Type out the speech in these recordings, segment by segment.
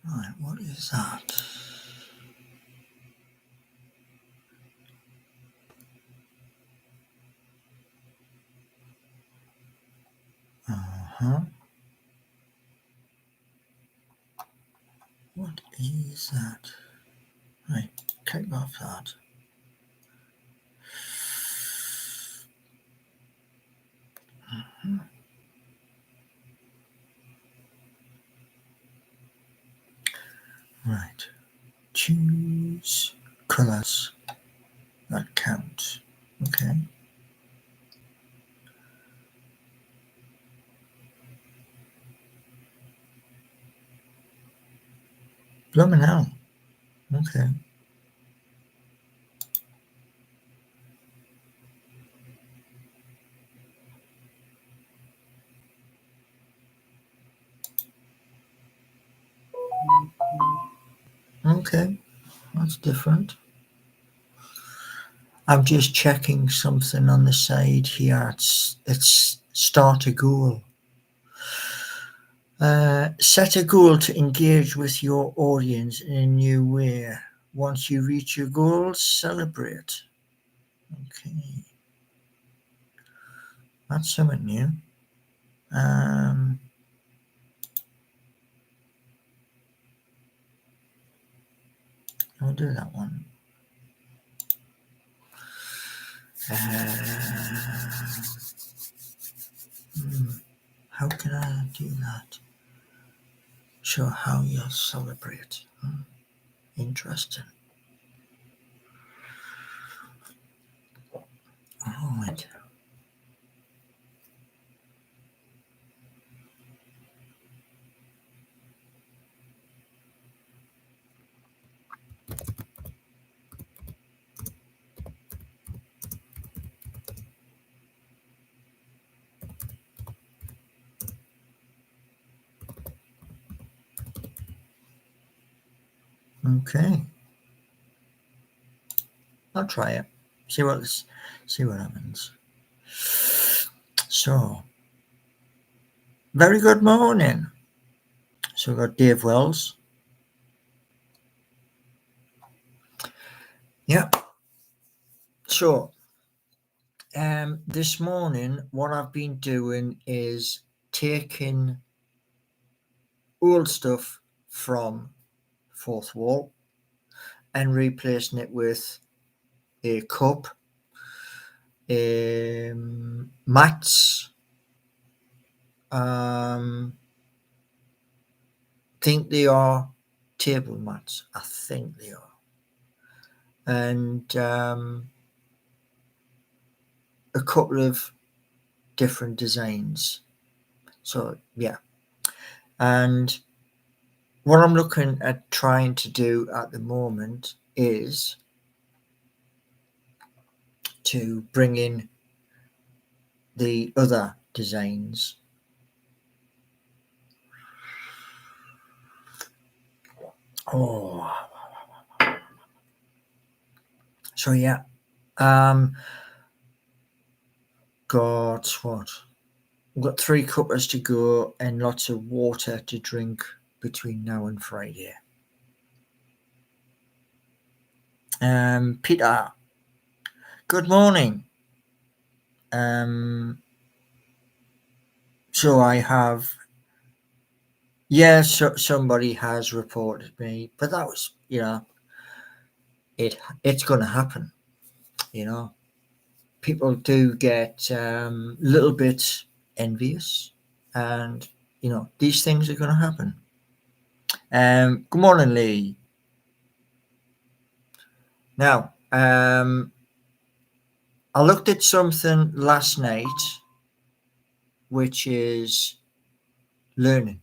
Right, what is that? What is that? Right, click off that. Right, choose colors that count. Okay. Blooming hell. Okay. Okay, that's different. I'm just checking something on the side here. It's start a goal. Set a goal to engage with your audience in a new way. Once you reach your goal, celebrate. Okay, that's something new. I'll do that one. How can I do that? Show how you'll celebrate. Interesting. Alright. Okay. I'll try it. See what happens. So, very good morning. So we've got Dave Wells. Yep. So, this morning, what I've been doing is taking old stuff from Fourth Wall and replacing it with a cup, mats. Think they are table mats. I think they are, and a couple of different designs. So yeah, and what I'm looking at trying to do at the moment is to bring in the other designs. Oh, so yeah, got what? We've got 3 cuppers to go and lots of water to drink between now and Friday. Peter, good morning. So I have, so somebody has reported me, but that was, it's going to happen. People do get a little bit envious, and these things are going to happen. Good morning, Lee. Now, I looked at something last night, which is learning.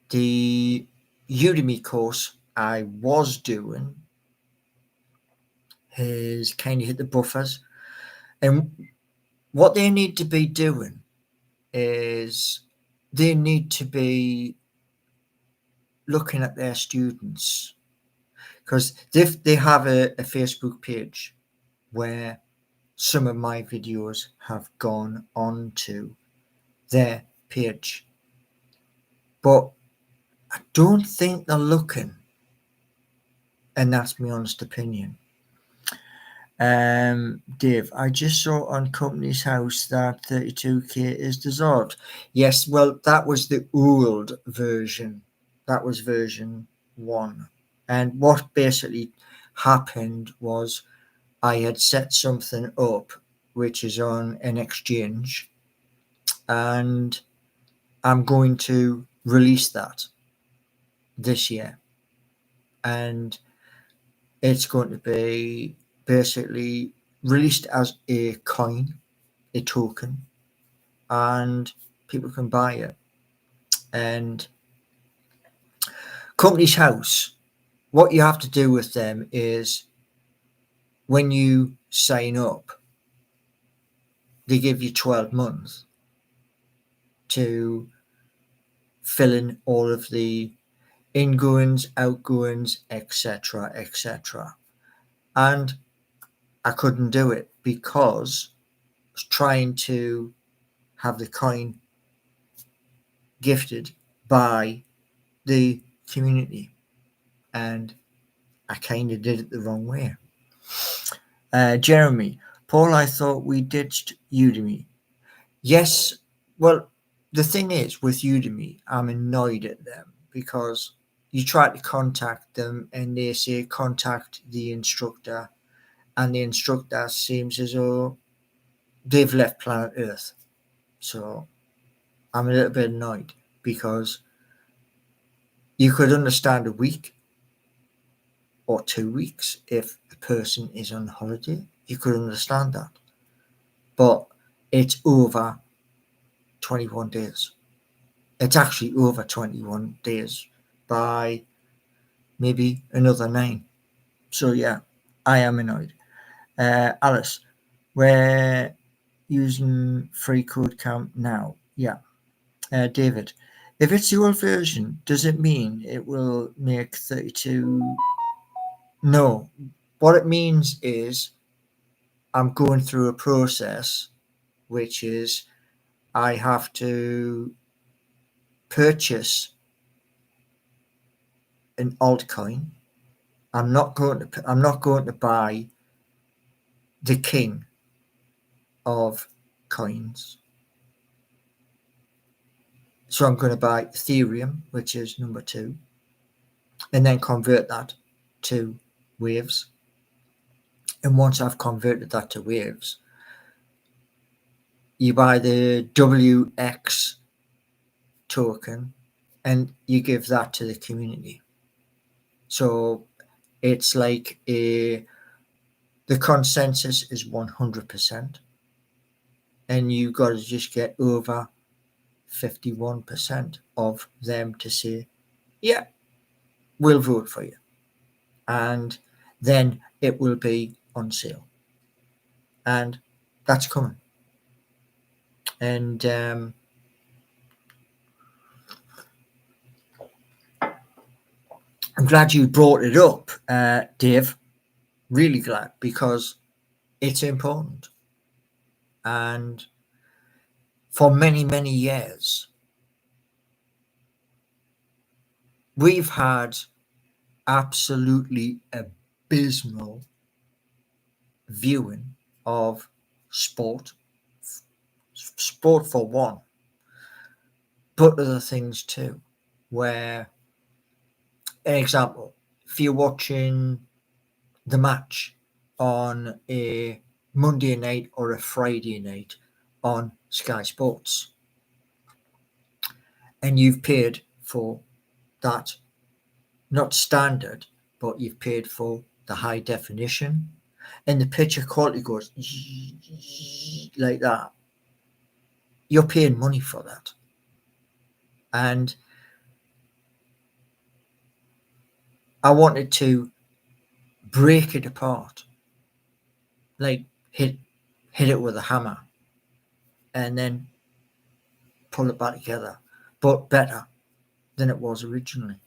The Udemy course I was doing has kind of hit the buffers, and what they need to be doing is they need to be looking at their students, because they have a Facebook page where some of my videos have gone onto their page, but I don't think they're looking, and that's my honest opinion. Dave, I just saw on Company's House that 32K is dissolved. Yes, well, that was the old version. That was version 1. And what basically happened was I had set something up which is on an exchange, and I'm going to release that this year. And it's going to be basically released as a coin, a token, and people can buy it. And Company's House, what you have to do with them is when you sign up, they give you 12 months to fill in all of the ingoings, outgoings, etc., etc. And I couldn't do it because I was trying to have the coin gifted by the community, and I kind of did it the wrong way. Jeremy, Paul, I thought we ditched Udemy. Yes, well, the thing is with Udemy, I'm annoyed at them because you try to contact them and they say contact the instructor, and the instructor seems as though they've left planet Earth. So I'm a little bit annoyed because you could understand a week or 2 weeks if the person is on holiday. You could understand that. But it's over 21 days. It's actually over 21 days by maybe another 9. So yeah, I am annoyed. Alice, we're using free code camp now. Yeah. David, if it's the old version, does it mean it will make 32? No. What it means is I'm going through a process, which is I have to purchase an altcoin. I'm not going to buy the king of coins. So I'm going to buy Ethereum, which is number 2, and then convert that to Waves. And once I've converted that to Waves, you buy the WX token and you give that to the community. So it's like the consensus is 100%, and you got to just get over 51% of them to say, yeah, we'll vote for you. And then it will be on sale. And that's coming. And I'm glad you brought it up, Dave. Really glad, because it's important. And for many, many years, we've had absolutely abysmal viewing of sport for one, but other things too, where, an example, if you're watching the match on a Monday night or a Friday night on Sky Sports, and you've paid for that, not standard, but you've paid for the high definition, and the picture quality goes like that, you're paying money for that. And I wanted to break it apart, like hit it with a hammer and then pull it back together, but better than it was originally.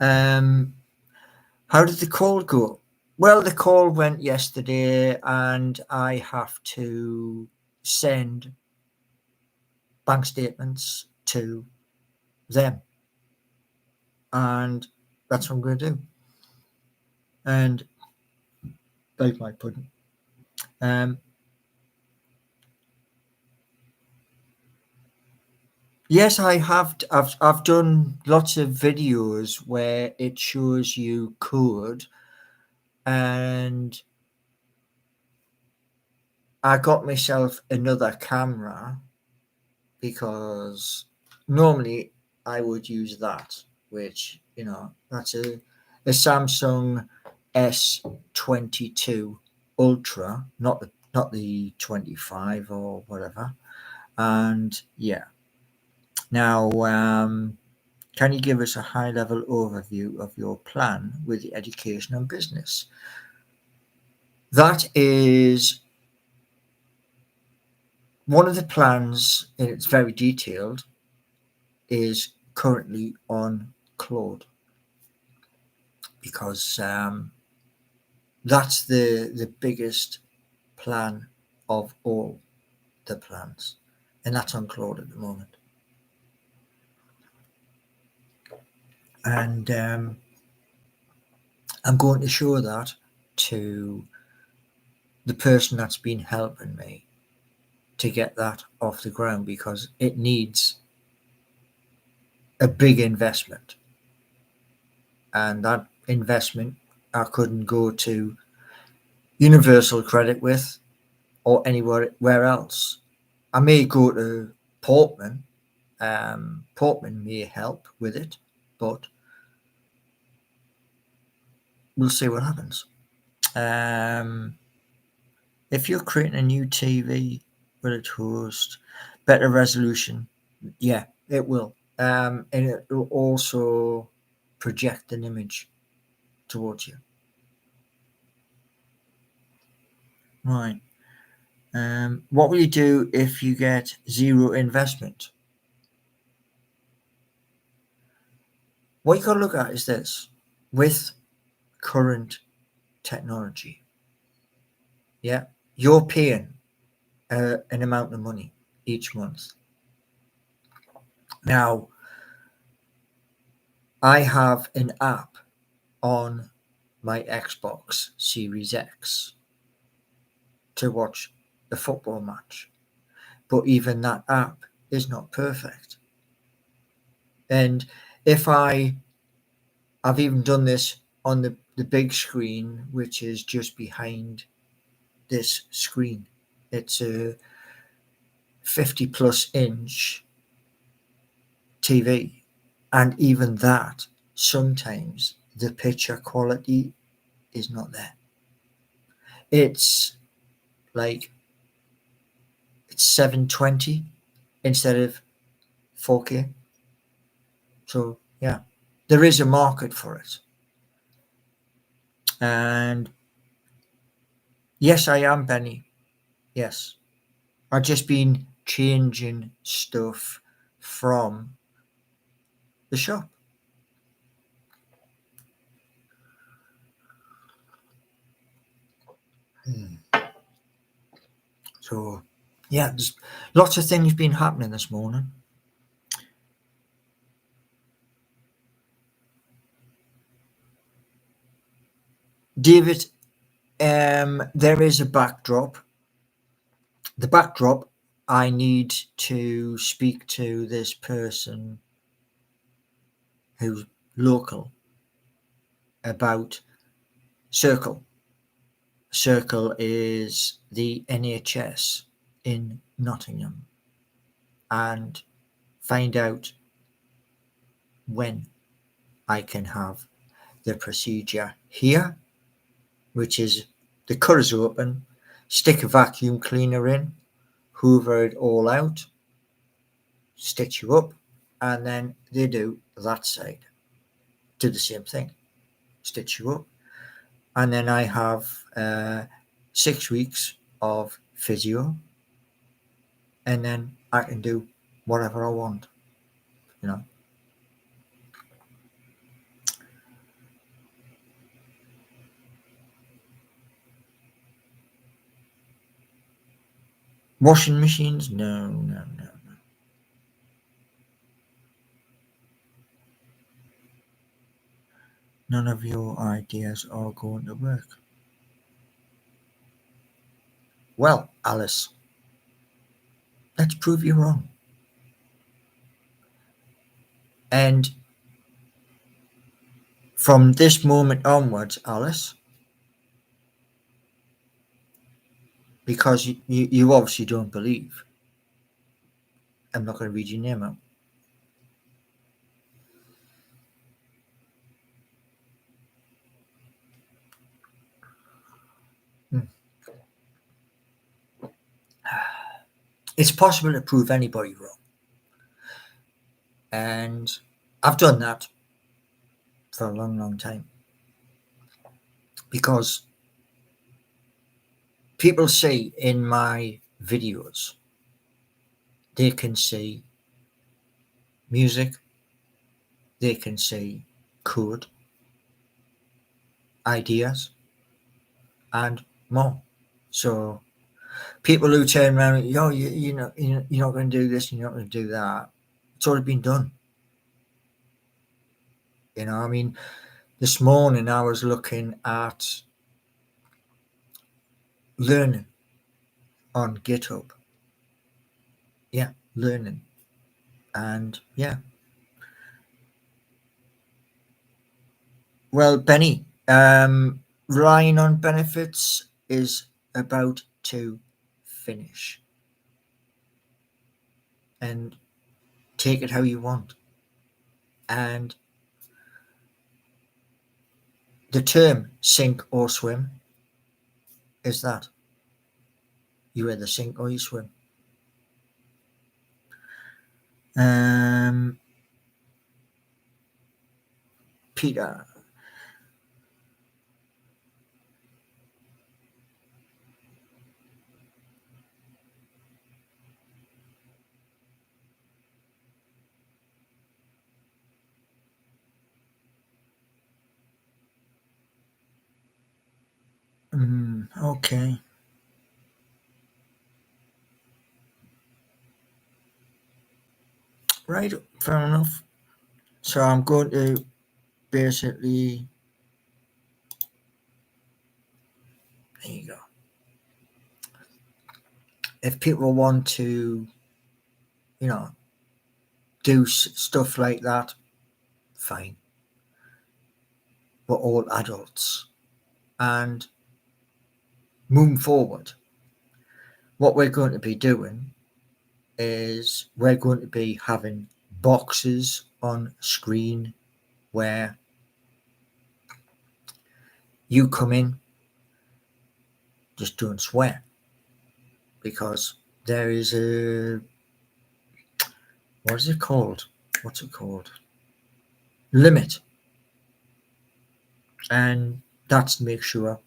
How did the call go? Well, the call went yesterday, and I have to send bank statements to them. and that's what I'm going to do. And beg my pudding. Yes, I have. I've done lots of videos where it shows you code, and I got myself another camera because normally I would use that, which that's a Samsung S22 Ultra, not the 25 or whatever. And yeah, now can you give us a high-level overview of your plan with the education and business? That is one of the plans, and it's very detailed, is currently on Claude because that's the biggest plan of all the plans, and that's on Claude at the moment. And I'm going to show that to the person that's been helping me to get that off the ground because it needs a big investment. And that investment I couldn't go to Universal Credit with or anywhere else. I may go to Portman. Portman may help with it, but we'll see what happens. If you're creating a new TV, will it host better resolution? Yeah, it will. And it will also project an image towards you. Right. What will you do if you get zero investment? What you got to look at is this: with current technology, yeah, you're paying an amount of money each month. Now, I have an app on my Xbox Series X to watch the football match, but even that app is not perfect. And if I've even done this on the big screen, which is just behind this screen. It's a 50 plus inch TV. And even that, sometimes the picture quality is not there. It's like it's 720 instead of 4K. So yeah, there is a market for it. And yes, I am Benny. Yes. I've just been changing stuff from the shop. So yeah, there's lots of things been happening this morning. David, there is a backdrop. The backdrop, I need to speak to this person who's local about Circle. Circle is the NHS in Nottingham, and find out when I can have the procedure here, which is the covers open, stick a vacuum cleaner in, hoover it all out, stitch you up, and then they do that side. Do the same thing, stitch you up. And then I have 6 weeks of physio, and then I can do whatever I want, you know. Washing machines? No, no, no, no. none of your ideas are going to work. Well, Alice, let's prove you wrong. And from this moment onwards, Alice, because you obviously don't believe, I'm not going to read your name out. It's possible to prove anybody wrong. And I've done that for a long, long time. Because people see in my videos, they can see music, they can see code, ideas, and more. So people who turn around, you're not going to do this, you're not going to do that. It's already been done. I mean, this morning I was looking at learning on GitHub. Yeah, learning. And yeah. Well, Benny, Ryan on benefits is about to finish. And take it how you want. And the term sink or swim is that you either sink or you swim. Peter. Okay. Right, fair enough. So I'm going to basically, there you go. If people want to, do stuff like that, fine. We're all adults. And moving forward, what we're going to be doing is we're going to be having boxes on screen where you come in, just don't swear, because there is a, what is it called? What's it called? Limit. And that's to make sure,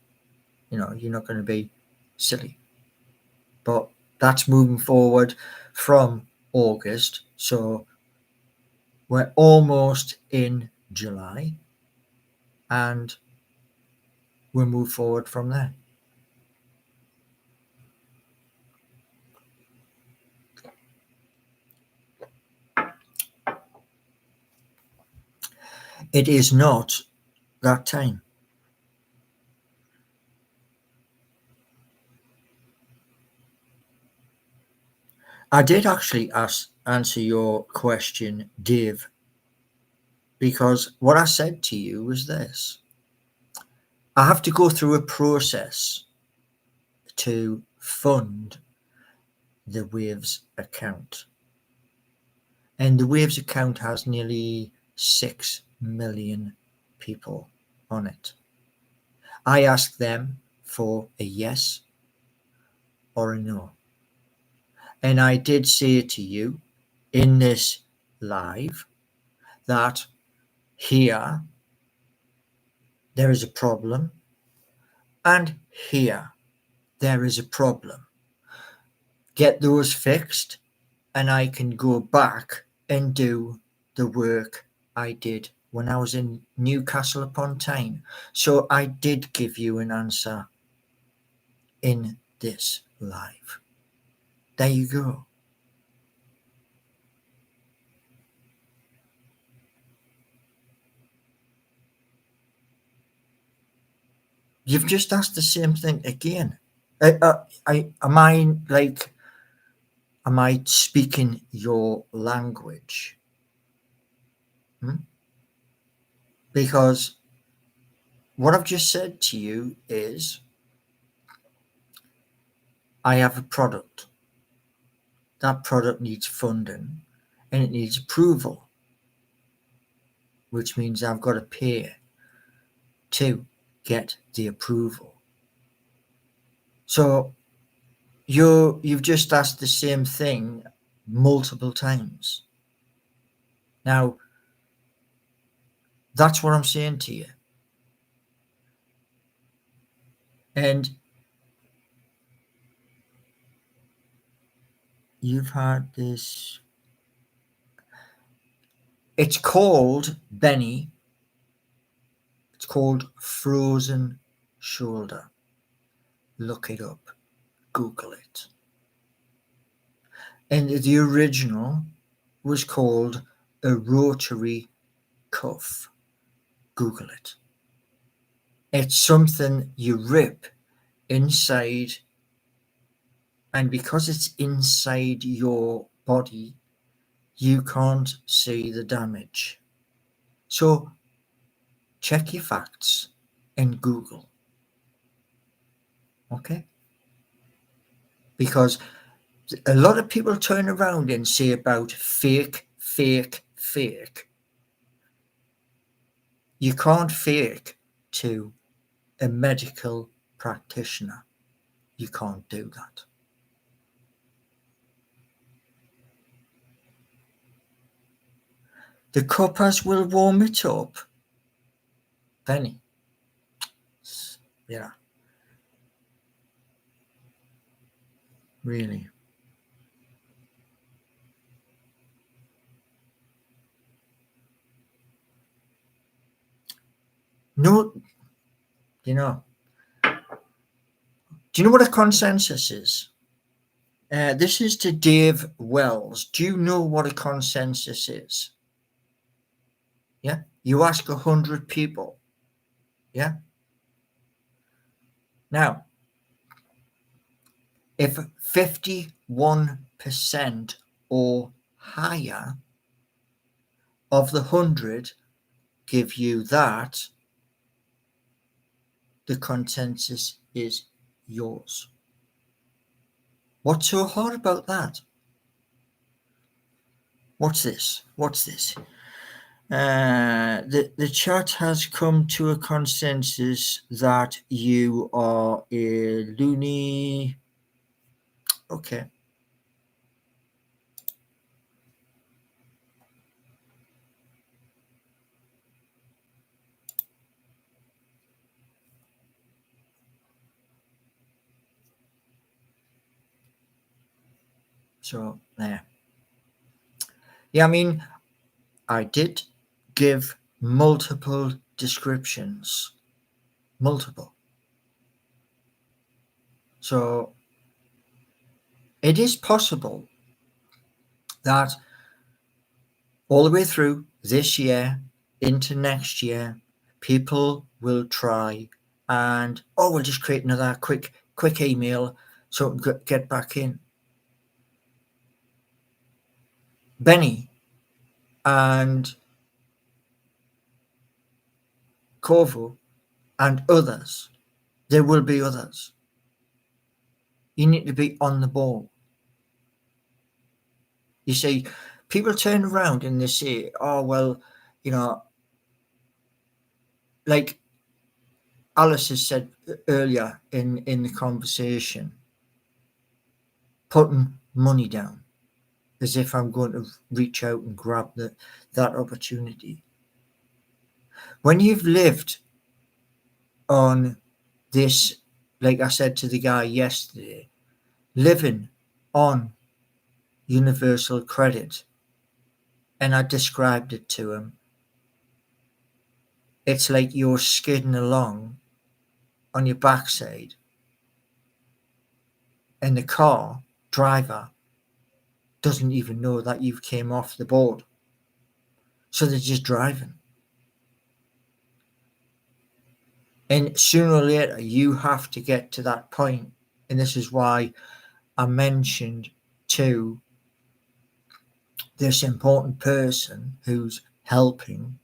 you're not going to be silly. But that's moving forward from August. So we're almost in July and we'll move forward from there. It is not that time. I did actually answer your question, Dave, because what I said to you was this. I have to go through a process to fund the Waves account. And the Waves account has nearly 6 million people on it. I asked them for a yes or a no. And I did say to you in this live that here there is a problem and here there is a problem. Get those fixed and I can go back and do the work I did when I was in Newcastle upon Tyne. So I did give you an answer in this live. There you go. You've just asked the same thing again. Am I speaking your language? Because what I've just said to you is, I have a product. That product needs funding and it needs approval, which means I've got to pay to get the approval. So you've just asked the same thing multiple times. Now, that's what I'm saying to you. And you've had this. It's called, Benny, it's called frozen shoulder. Look it up. Google it. And the original was called a rotary cuff. Google it. It's something you rip inside, and because it's inside your body, you can't see the damage. So check your facts in Google. Okay? Because a lot of people turn around and say about fake. You can't fake to a medical practitioner. You can't do that. The coppers will warm it up. Benny. Yeah. Really. No, do you know what a consensus is? This is to Dave Wells. Do you know what a consensus is? Yeah? You ask 100 people. Yeah? Now, if 51% or higher of the 100 give you that, the consensus is yours. What's so hard about that? What's this? The chat has come to a consensus that you are a loony. Okay. So there. Yeah, I mean, I did give multiple descriptions. Multiple. So it is possible that all the way through this year into next year, people will try and, we'll just create another quick email so we can get back in. Benny and Corvo and others, there will be others. You need to be on the ball. You see, people turn around and they say, oh, well, like Alice has said earlier in the conversation, putting money down as if I'm going to reach out and grab that opportunity. When you've lived on this, like I said to the guy yesterday, living on universal credit, and I described it to him, it's like you're skidding along on your backside and the car driver doesn't even know that you've came off the board, so they're just driving. And sooner or later, you have to get to that point. And this is why I mentioned to this important person who's helping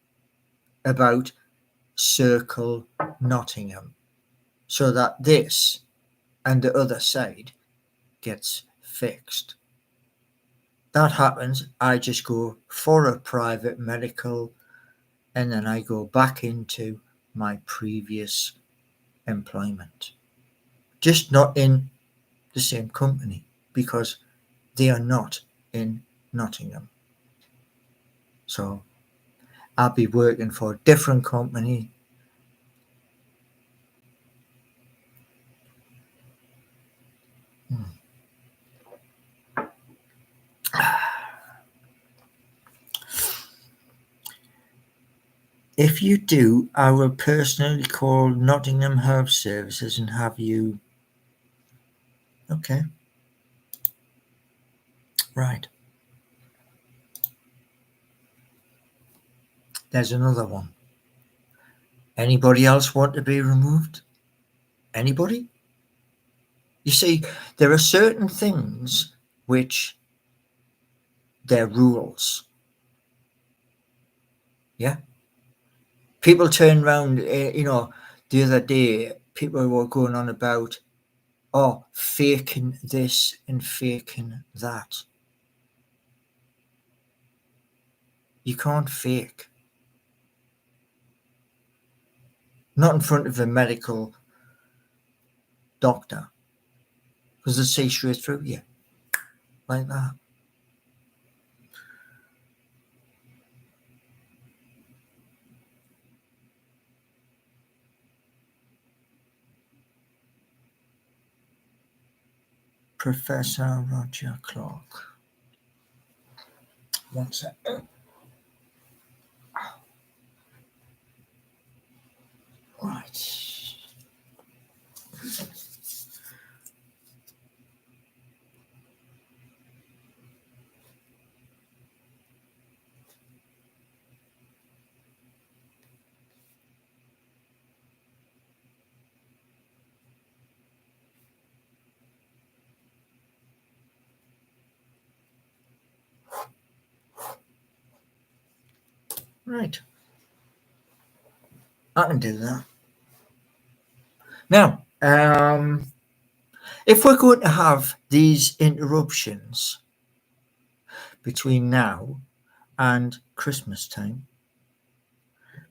about Circle Nottingham, so that this and the other side gets fixed. That happens, I just go for a private medical, and then I go back into my previous employment. Just not in the same company, because they are not in Nottingham. So I'll be working for a different company. If you do, I will personally call Nottingham Health Services and have you. Okay. Right. There's another one. Anybody else want to be removed? Anybody? You see, there are certain things which they're rules. Yeah. People turn around, the other day, people were going on about, faking this and faking that. You can't fake. Not in front of a medical doctor, because they see straight through you, like that. Professor Roger Clark. One sec. Right. Right. I can do that. Now, if we're going to have these interruptions between now and Christmas time,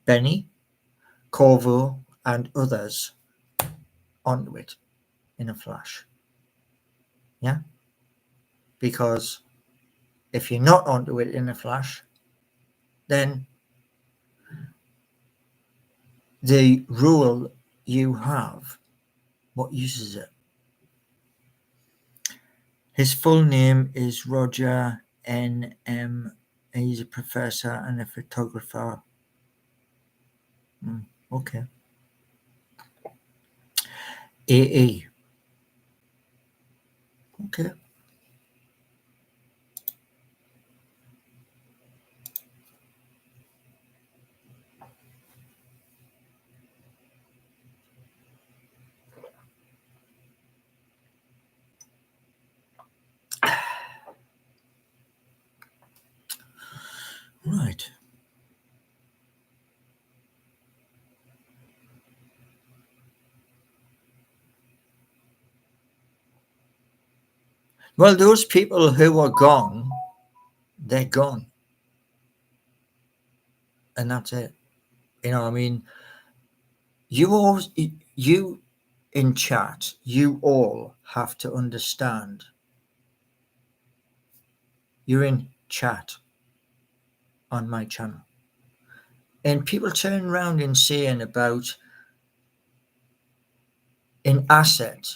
Benny, Corvo, and others onto it in a flash. Yeah? Because if you're not onto it in a flash, then the rule you have, what use is it? His full name is Roger N.M. He's a professor and a photographer. Okay. A.E. Okay. Right. Well, those people who are gone, they're gone. And that's it. I mean, you in chat, you all have to understand. You're in chat on my channel. And people turn around and saying about an asset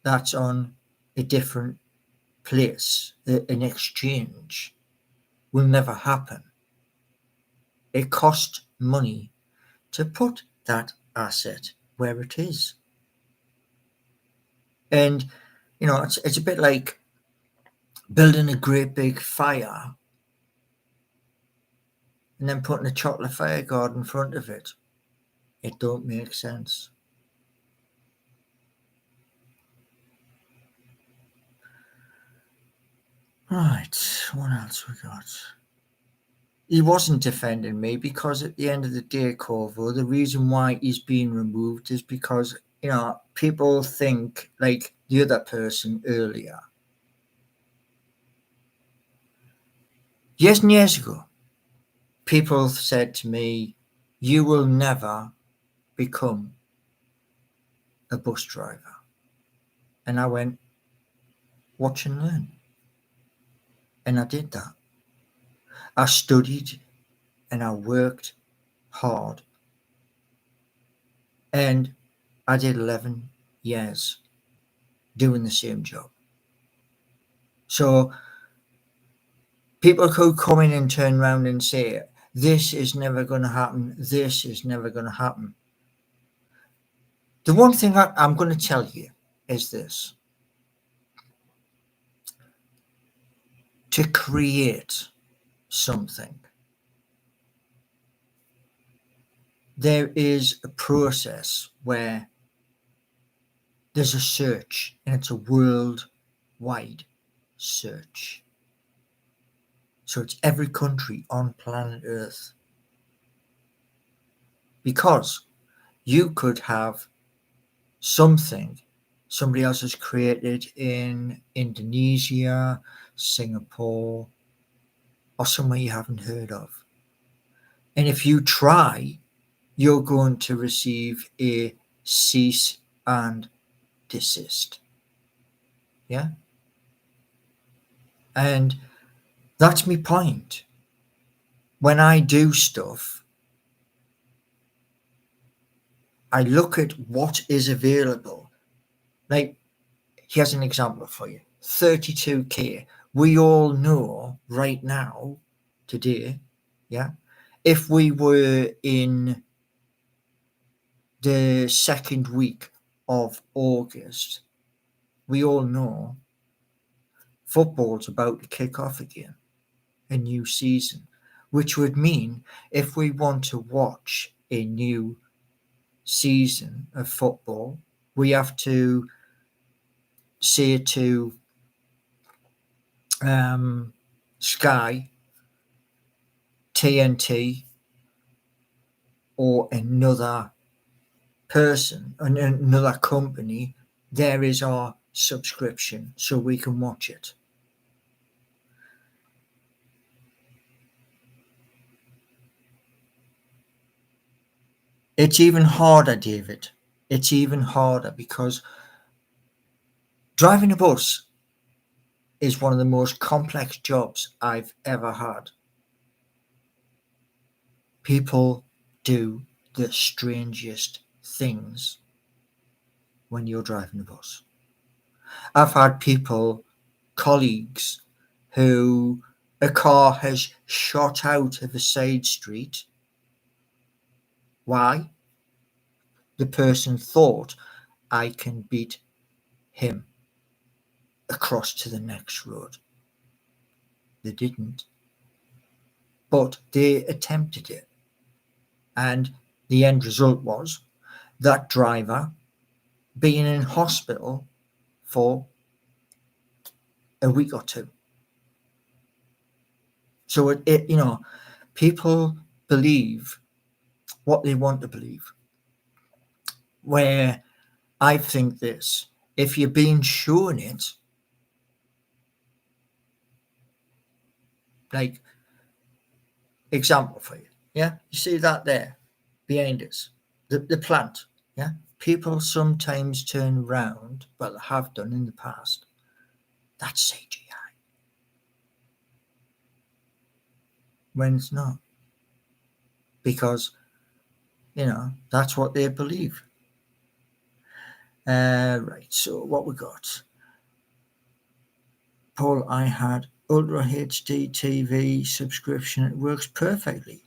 that's on a different place, an exchange, will never happen. It costs money to put that asset where it is. And, it's a bit like building a great big fire and then putting a chocolate fire guard in front of it. It don't make sense. Right, what else we got? He wasn't defending me because at the end of the day, Corvo, the reason why he's being removed is because, people think like the other person earlier. Years and years ago, people said to me, you will never become a bus driver. And I went, watch and learn. And I did that. I studied and I worked hard. And I did 11 years doing the same job. So people could come in and turn around and say, this is never going to happen. This is never going to happen. The one thing I'm going to tell you is this. To create something, there is a process where there's a search, and it's a worldwide search. So it's every country on planet Earth. Because you could have something somebody else has created in Indonesia, Singapore, or somewhere you haven't heard of. And if you try, you're going to receive a cease and desist. Yeah? And that's my point. When I do stuff, I look at what is available. Like, here's an example for you. 32K. We all know right now, today, yeah, if we were in the second week of August, we all know football's about to kick off again, a new season, which would mean if we want to watch a new season of football, we have to say to Sky, TNT, or another person, another company, there is our subscription so we can watch it. It's even harder, David. It's even harder because driving a bus is one of the most complex jobs I've ever had. People do the strangest things when you're driving a bus. I've had people, colleagues, who a car has shot out of a side street. Why? The person thought, I can beat him across to the next road. They didn't. But they attempted it. And the end result was that driver being in hospital for a week or two. So people believe what they want to believe. Where I think this, if you're being shown it, like, example for you, yeah, you see that there behind us, the plant, yeah, people sometimes turn around, but have done in the past, that's CGI, when it's not, because that's what they believe. Right, so what we got? Paul, I had Ultra HD TV subscription. It works perfectly.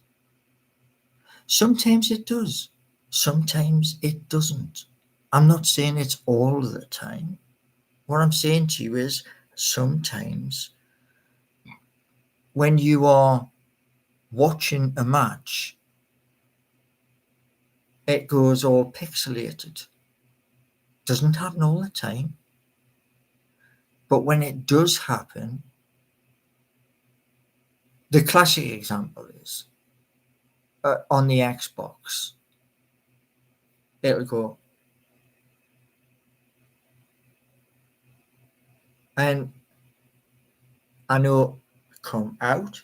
Sometimes it does. Sometimes it doesn't. I'm not saying it's all the time. What I'm saying to you is sometimes when you are watching a match it goes all pixelated. Doesn't happen all the time. But when it does happen, the classic example is on the Xbox, it'll go, and I know come out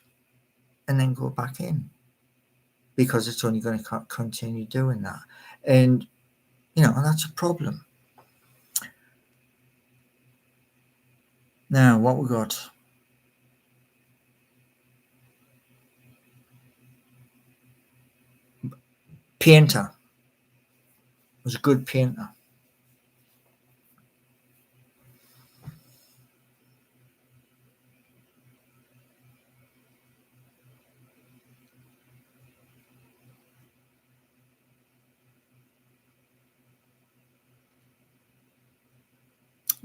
and then go back in, because it's only going to continue doing that. And, and that's a problem. Now, what we got? Painter. Was a good painter.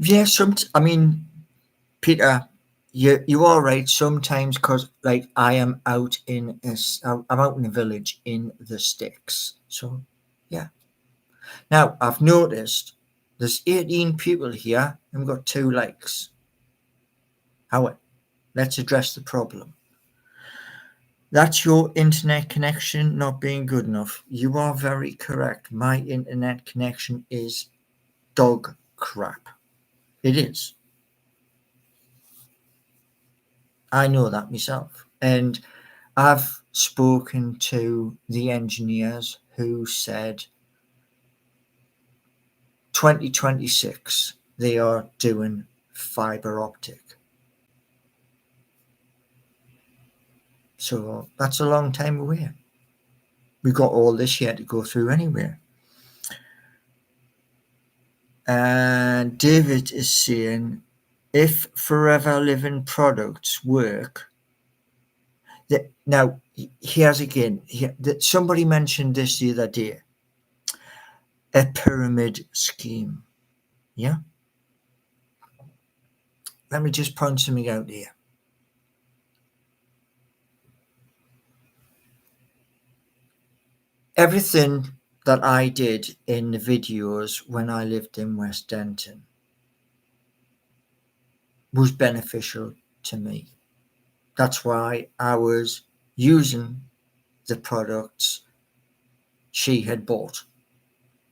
Yeah, Peter, you are right sometimes, because like I'm out in a village in the sticks. So yeah. Now I've noticed there's 18 people here and we've got 2 likes. How? Let's address the problem. That's your internet connection not being good enough. You are very correct. My internet connection is dog crap. It is. I know that myself. And I've spoken to the engineers who said 2026 they are doing fiber optic. So that's a long time away. We've got all this yet to go through anyway. And David is saying, if Forever Living products work, now here's again, somebody mentioned this the other day, a pyramid scheme. Yeah? Let me just point something out here. Everything that I did in the videos when I lived in West Denton was beneficial to me. That's why I was using the products she had bought.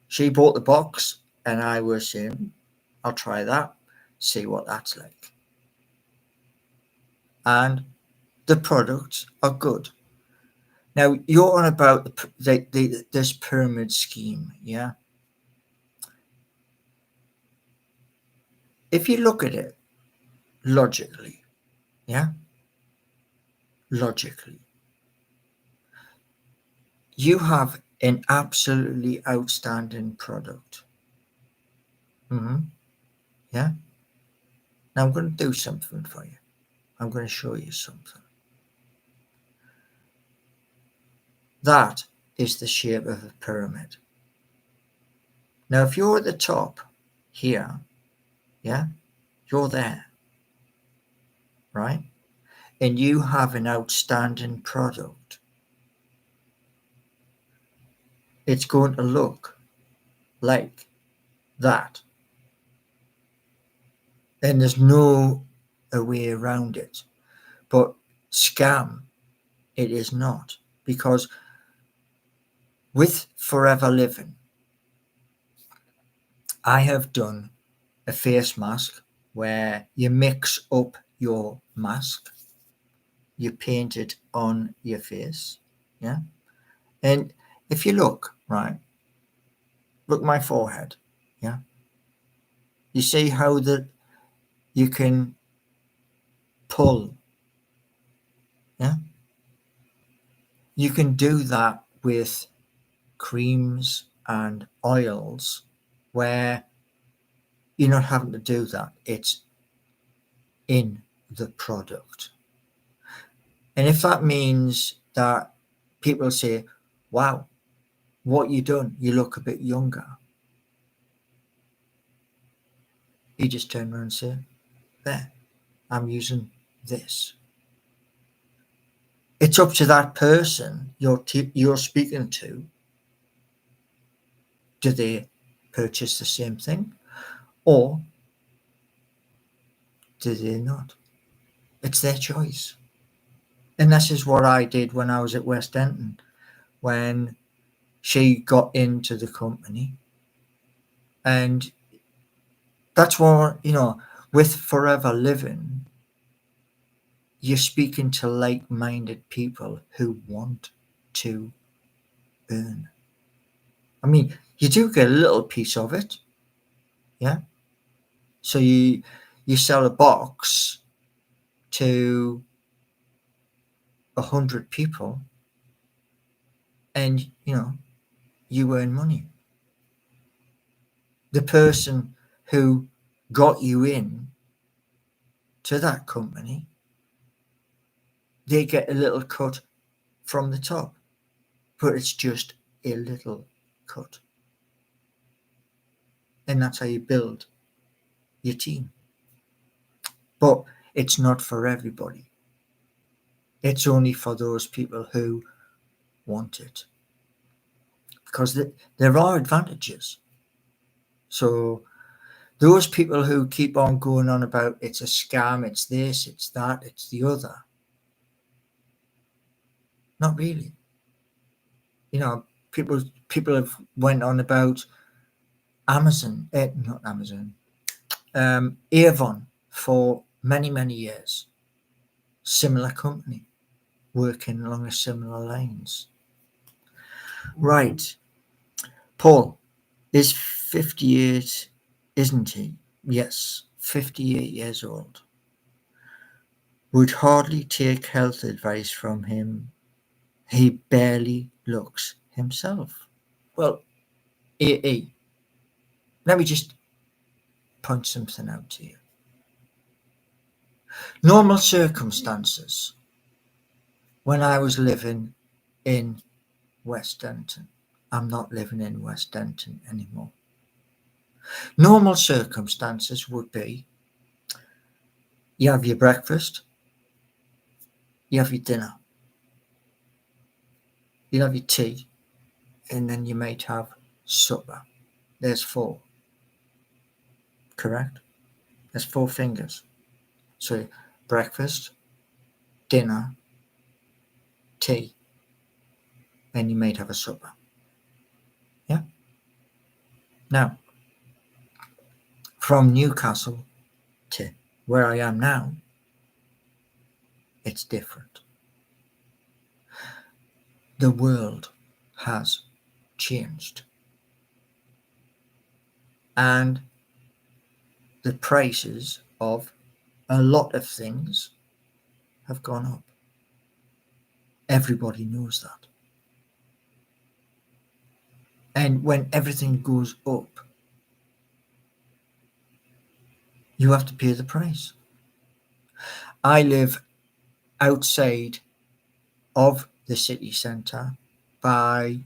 She bought the box and I was saying, I'll try that, see what that's like. And the products are good. Now, you're on about this pyramid scheme, yeah? If you look at it logically, yeah? Logically, you have an absolutely outstanding product. Yeah? Now, I'm going to do something for you. I'm going to show you something. That is the shape of a pyramid. Now, if you're at the top here, yeah, you're there, right? And you have an outstanding product. It's going to look like that. And there's no way around it. But scam, it is not. Because with Forever Living, I have done a face mask where you mix up your mask, you paint it on your face, yeah? And if you look, right, look my forehead, yeah? You see how you can pull, yeah? You can do that with creams and oils where you're not having to do that. It's in the product. And if that means that people say, wow, what you done, you look a bit younger, you just turn around and say, there, I'm using this. It's up to that person you're speaking to Do they purchase the same thing, or do they not? It's their choice. And this is what I did when I was at West Denton, when she got into the company. And that's what, with Forever Living, you're speaking to like-minded people who want to earn. I mean, you do get a little piece of it, yeah? So you sell a box to 100 people, and you earn money. The person who got you in to that company, they get a little cut from the top, but it's just a little cut. And that's how you build your team. But it's not for everybody. It's only for those people who want it. Because there are advantages. So those people who keep on going on about it's a scam, it's this, it's that, it's the other. Not really. People have went on about Amazon, not Amazon, Avon for many, many years. Similar company, working along a similar lines. Right. Paul is 58, isn't he? Yes, 58 years old. Would hardly take health advice from him. He barely looks himself. Well, AE, let me just point something out to you. Normal circumstances, when I was living in West Denton, I'm not living in West Denton anymore. Normal circumstances would be you have your breakfast, you have your dinner, you have your tea, and then you might have supper. There's 4. Correct? There's 4 fingers. So breakfast, dinner, tea, and you might have a supper. Yeah? Now, from Newcastle to where I am now, it's different. The world has changed. And the prices of a lot of things have gone up. Everybody knows that. And when everything goes up, you have to pay the price. I live outside of the city centre by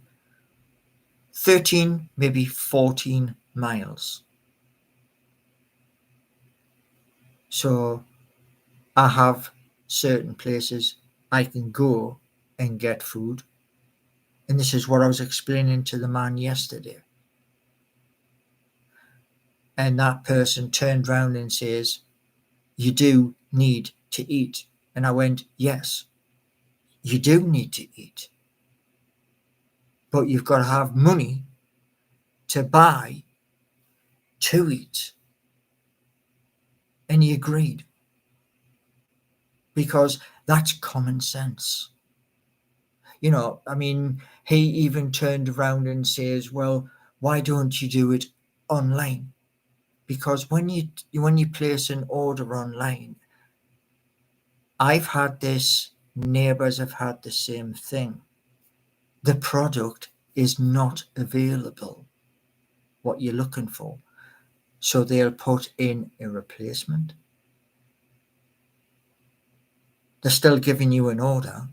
13, maybe 14 miles. So I have certain places I can go and get food. And this is what I was explaining to the man yesterday. And that person turned round and says, you do need to eat. And I went, yes, you do need to eat. But you've got to have money to buy to eat. And he agreed. Because that's common sense. I mean, he even turned around and says, well, why don't you do it online? Because when you place an order online, I've had this, neighbours have had the same thing. The product is not available, what you're looking for. So they'll put in a replacement. They're still giving you an order,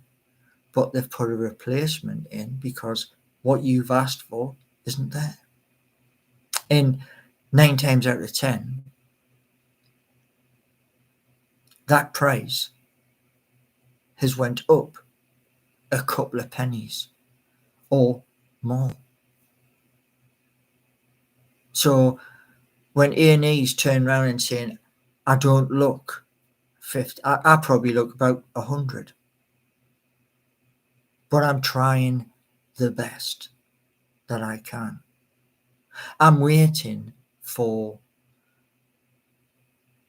but they've put a replacement in because what you've asked for isn't there. And 9 times out of 10, that price has went up a couple of pennies or more. So when A&Es turn around and saying, I don't look 50, I probably look about 100. But I'm trying the best that I can. I'm waiting for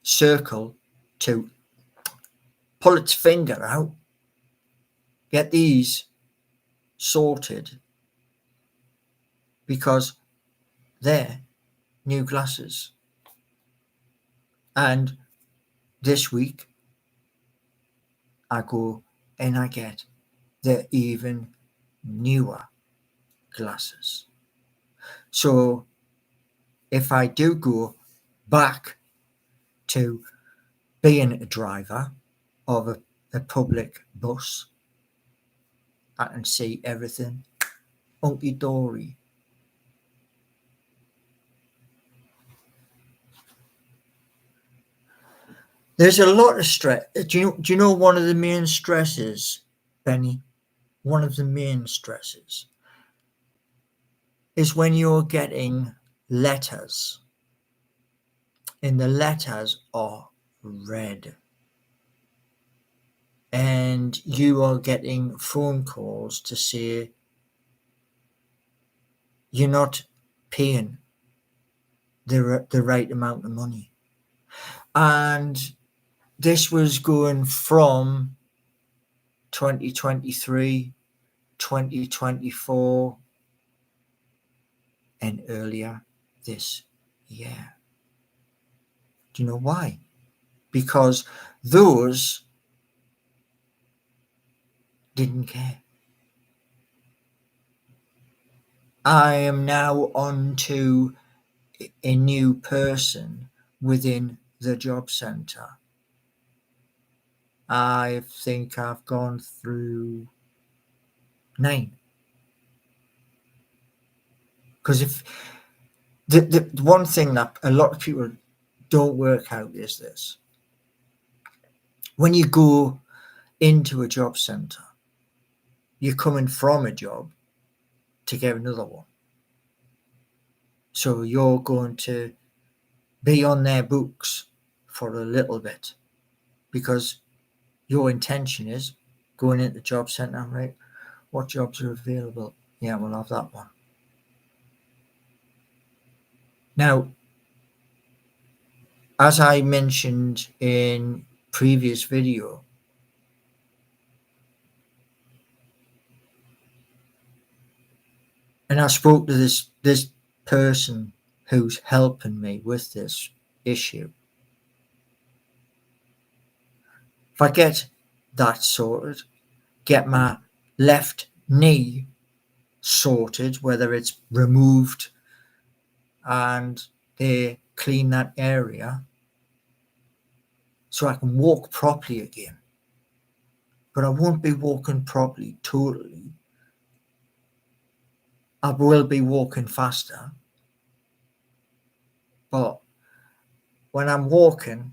Circle to pull its finger out, get these sorted, because they're new glasses. And this week, I go and I get the even newer glasses. So if I do go back to being a driver of a public bus, I can see everything hunky dory. There's a lot of stress. Do you know one of the main stresses, Benny? One of the main stresses is when you're getting letters, and the letters are red, and you are getting phone calls to say you're not paying the right amount of money. And this was going from 2023, 2024, and earlier this year. Do you know why? Because those didn't care. I am now on to a new person within the job centre. I think I've gone through 9. Because if the one thing that a lot of people don't work out is this: when you go into a job centre, you're coming from a job to get another one. So you're going to be on their books for a little bit, because your intention is going into the job centre, right? What jobs are available? Yeah, we'll have that one. Now, as I mentioned in previous video, and I spoke to this person who's helping me with this issue. If I get that sorted, get my left knee sorted, whether it's removed and they clean that area so I can walk properly again. But I won't be walking properly totally. I will be walking faster. But when I'm walking,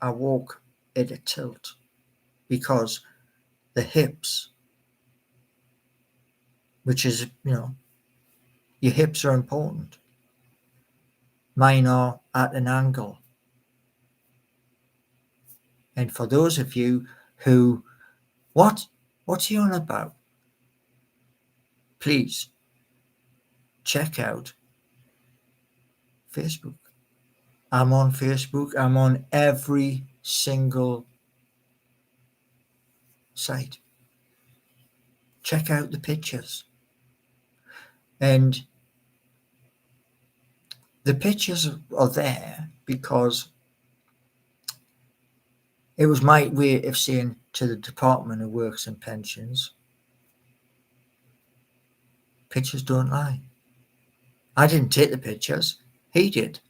I walk at a tilt, because the hips, which is, your hips are important. Mine are at an angle. And for those of you who, what's he on about? Please check out Facebook. I'm on Facebook. I'm on every single site. Check out the pictures. And the pictures are there because it was my way of saying to the Department of Works and Pensions, pictures don't lie. I didn't take the pictures. He did,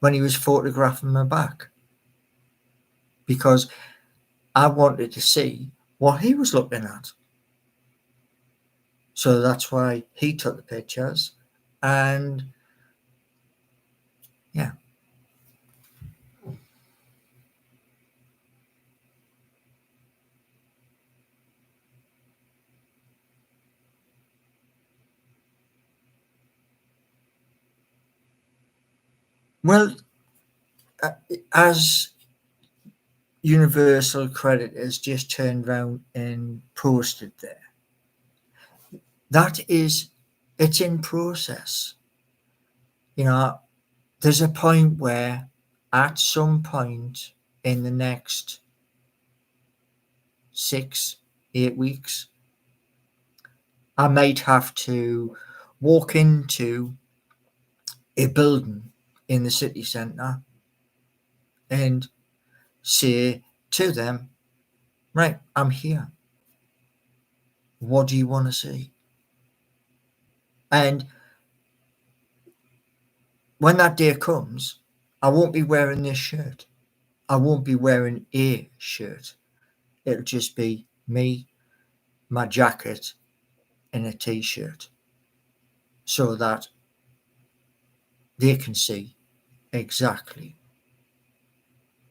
when he was photographing my back, because I wanted to see what he was looking at. So that's why he took the pictures. And yeah. Well, as Universal Credit has just turned around and posted there, it's in process. You know, there's a point where at some point in the next 6, 8 weeks, I might have to walk into a building in the city centre and say to them, right, I'm here. What do you want to see? And when that day comes, I won't be wearing this shirt. I won't be wearing a shirt. It'll just be me, my jacket, and a t-shirt so that they can see exactly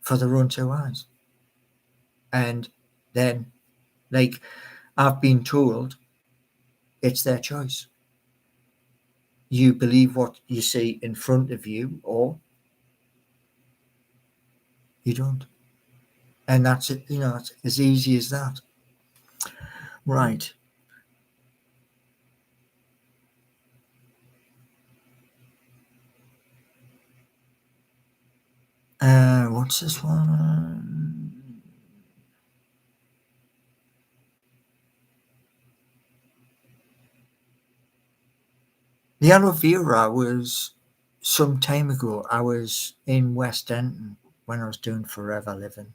for their own two eyes. And then, like I've been told, it's their choice. You believe what you see in front of you or you don't. And that's it, it's as easy as that. Right. What's this one? The aloe vera was some time ago. I was in West Denton when I was doing Forever Living,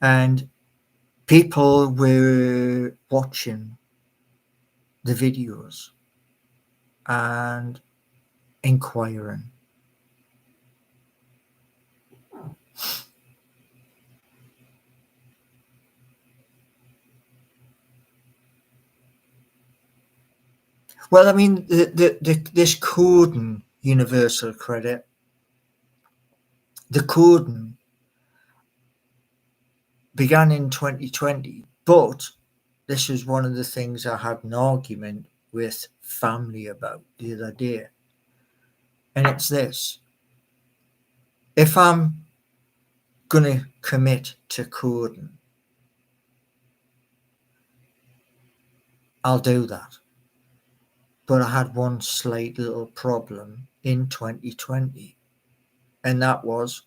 and people were watching the videos and inquiring. Well, I mean, this coding universal credit, the coding began in 2020, but this is one of the things I had an argument with family about the other day. And it's this: if I'm going to commit to coding, I'll do that. But I had one slight little problem in 2020, and that was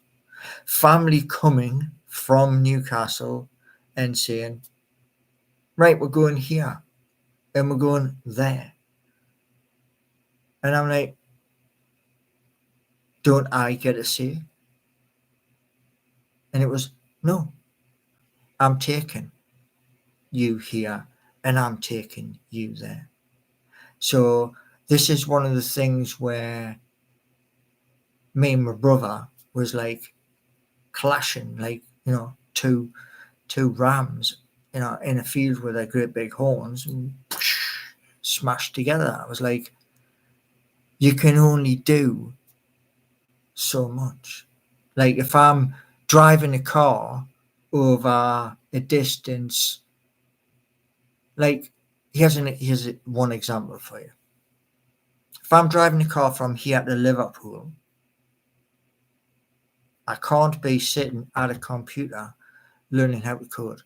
family coming from Newcastle and saying, right, we're going here and we're going there. And I'm like, don't I get a say? And it was, no, I'm taking you here and I'm taking you there. So this is one of the things where me and my brother was like clashing, like, two rams, in a field with their great big horns and smashed together. I was like, you can only do so much. Like if I'm driving a car over a distance, like here's one example for you. If I'm driving a car from here to Liverpool, I can't be sitting at a computer learning how to code.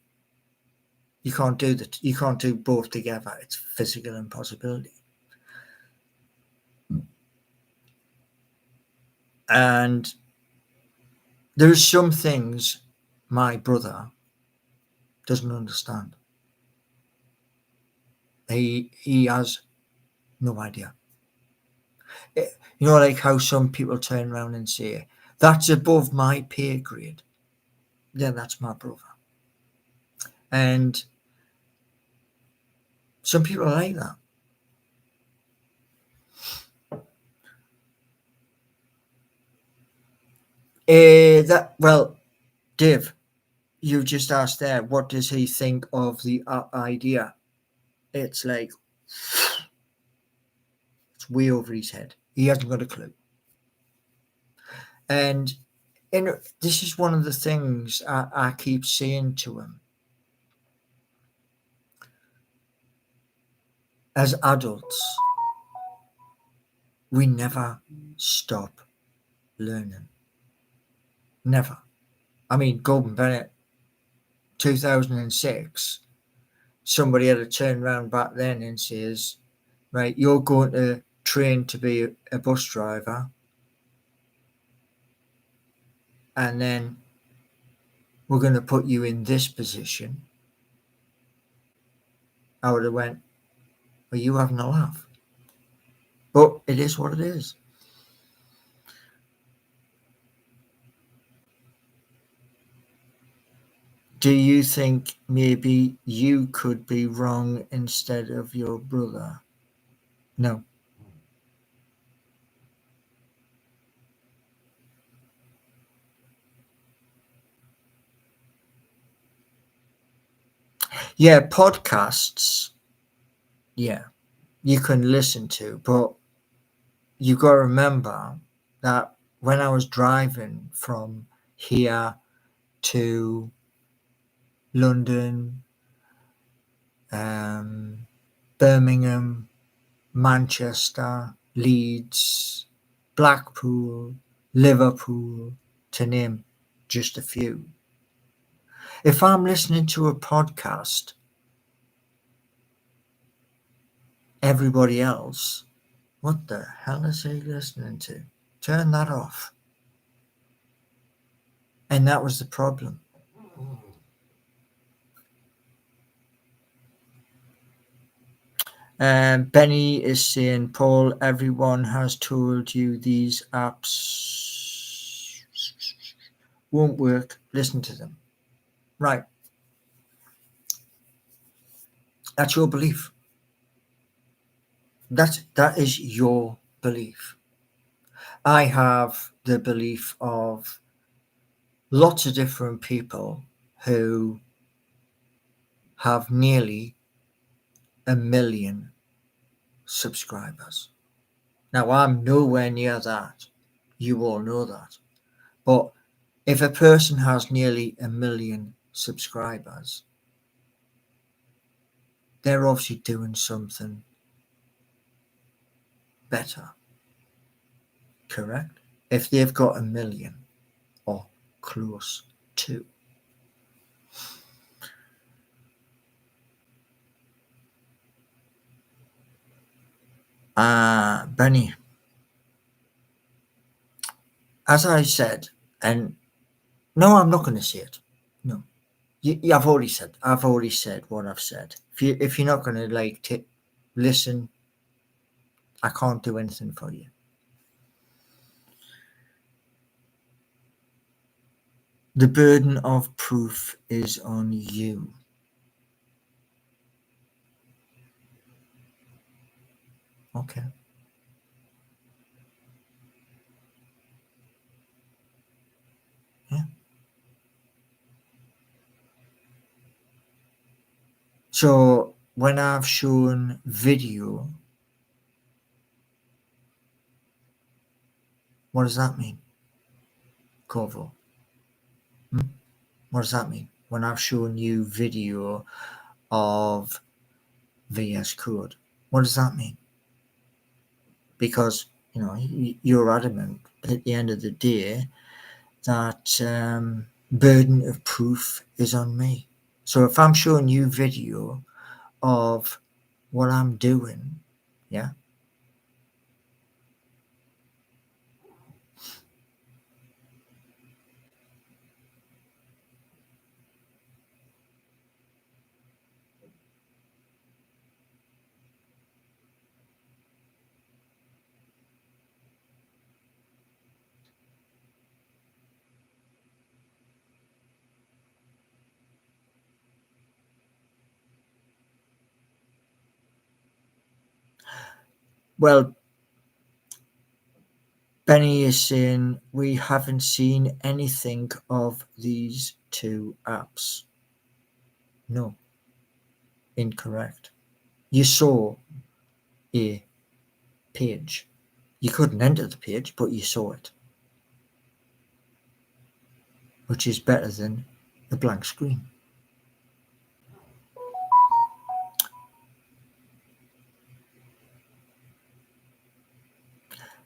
You can't do that. You can't do both together. It's physical impossibility. And there's some things my brother doesn't understand. He has no idea. Like how some people turn around and say, that's above my pay grade. Yeah, that's my brother. And some people are like that. Well, Dave, you just asked there, what does he think of the idea? It's like, it's way over his head. He hasn't got a clue. And this is one of the things I keep saying to him. As adults, we never stop learning. Never. I mean, Gordon Bennett, 2006, somebody had to turn around back then and says, right, you're going to train to be a bus driver, and then we're going to put you in this position. I would have went, are you having a laugh? But it is what it is. Do you think maybe you could be wrong instead of your brother? No. Yeah, podcasts, yeah, you can listen to, but you got to remember that when I was driving from here to London, Birmingham, Manchester, Leeds, Blackpool, Liverpool, to name just a few. If I'm listening to a podcast, everybody else, what the hell is he listening to? Turn that off. And that was the problem. Benny is saying, Paul, everyone has told you these apps won't work. Listen to them. Right. That's your belief. That is your belief. I have the belief of lots of different people who have nearly 1 million subscribers. Now, I'm nowhere near that. You all know that. But if a person has nearly 1 million subscribers, they're obviously doing something better. Correct? If they've got 1 million or close to. Benny, as I said, and no, I'm not going to say it. No, I've already said what I've said. If you're not going to listen, I can't do anything for you. The burden of proof is on you. Okay. Yeah. So when I've shown video, what does that mean? Corvo. What does that mean? When I've shown you video of VS Code, what does that mean? Because, you're adamant at the end of the day that burden of proof is on me. So if I'm showing you video of what I'm doing, yeah, well, Benny is saying we haven't seen anything of these two apps. No, incorrect. You saw a page. You couldn't enter the page, but you saw it, which is better than a blank screen.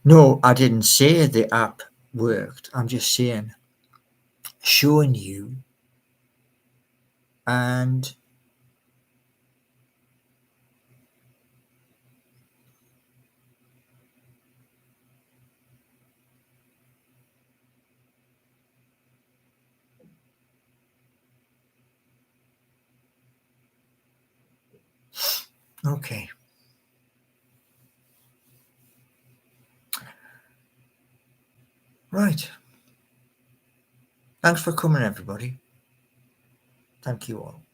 No, I didn't say the app worked. I'm just saying, showing you, and okay. Right. Thanks for coming, everybody. Thank you all.